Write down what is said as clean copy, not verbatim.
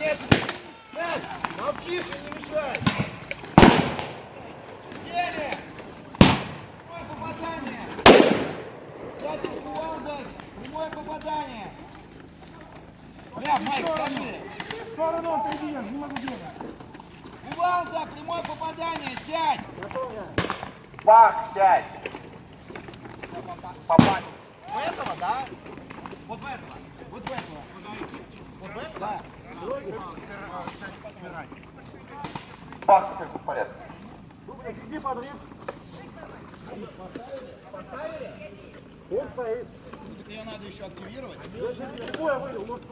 Нет! Нет! Молчишь и не мешай! Сели! Прямое попадание! Дайте кувалда! Прямое попадание! Бля, Майк, скажи! В сторону отойди, я же не могу делать. Кувалда, прямое попадание! Сядь! Бах, сядь. Попасть. В этого, да? Вот в этого. Вот в этого. Вот в этого? Да. Бах, все в порядке. Иди подрыв. Поставили? Он стоит. Ну, так ее надо еще активировать. Я сейчас вывел, может,